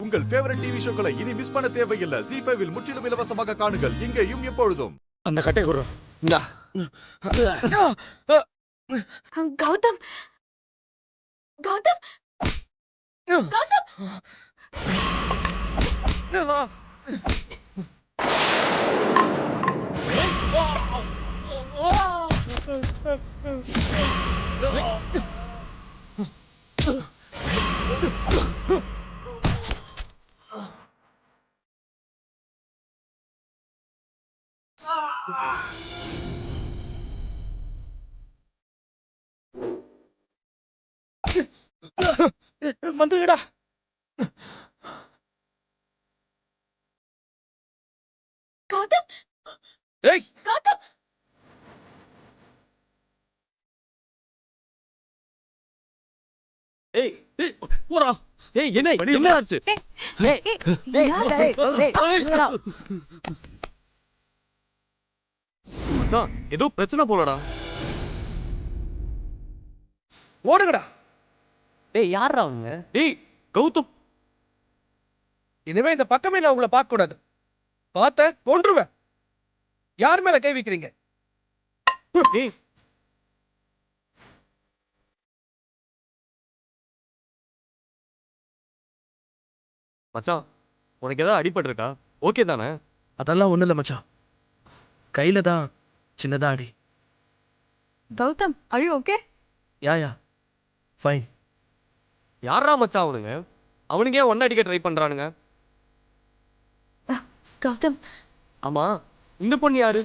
உங்கள் favourite TV ஷோக்களை இனி miss பண்ண தேவையில்லை. ZEE5 இல் முற்றிலும் இலவசமாக காணுங்கள், இங்கேயும் எப்பொழுதும். அந்த கட்டை குரு. கௌதம் கௌதம் கௌதம் வந்துடா. கௌதம் ஏய் கௌதம் ஏய் ஏய் போடா. ஏய் என்ன ஆச்சு? மச்சான் ஏதோ பிரச்சனை போலடா. ஓடுங்கடா. டேய் யாரா அவங்க? ஏய் கௌதம், இனிமே இந்த பக்கமே நான் உங்களை பார்க்க கூடாது. பார்த்த கொன்றுவேன். யார் மேல கை வைக்கிறீங்க? ஏய் மச்சான் உனக்கு ஏதாவது அடிபட்டு இருக்கா? ஓகே தானே? அதெல்லாம் ஒண்ணு இல்ல மச்சான். கையில தான் சின்னதா அடி. Gautham are you okay? Yeah fine. யாரா மச்சான் அவனுங்க? அவனுங்க ஏன் ஒண்ணு அடிக்க ட்ரை பண்றானுங்க? கௌதம் ஆமா இந்த பொண்ணு யாரு?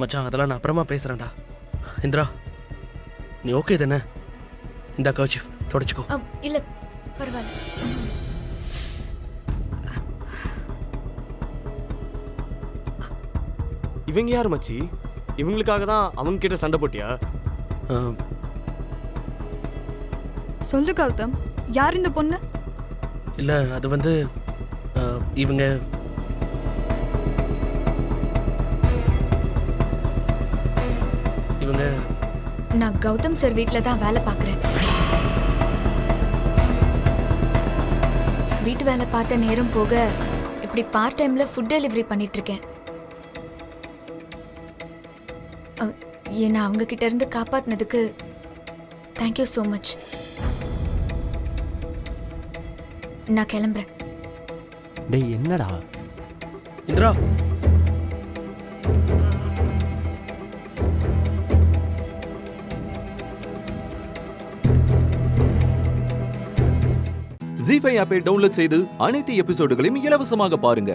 மச்சான் அதெல்லாம் நான் அப்புறமா பேசுறேன்டா. இந்திரா நீ ஓகே தானே? இந்த கர்ச்சீஃப் தொடச்சுக்கோ. இல்ல பரவாயில்ல. இவங்க யாரு மச்சி? இவங்களுக்காக தான் அவங்க கிட்ட சண்டை போட்டியா? சொல்லு கௌதம், யார் இந்த பொண்ணு? இல்ல அது வந்து இவங்க இவங்க நான் கௌதம் சார் வீட்ல தான் வேலை பார்க்குறேன். வீட்டு வேலை பார்த்த நேரம் போக இப்படி பார்ட் டைம்ல ஃபுட் டெலிவரி பண்ணிட்டு இருக்கேன். என்னை அவங்க கிட்ட இருந்து காப்பாத்தினதுக்கு தேங்க்யூ ஸோ மச். நான் கிளம்புறேன். டேய் என்னடா? இந்திரா ZEE5 ஆப்பை டவுன்லோட் செய்து அனைத்து எபிசோடுகளையும் இலவசமாக பாருங்க.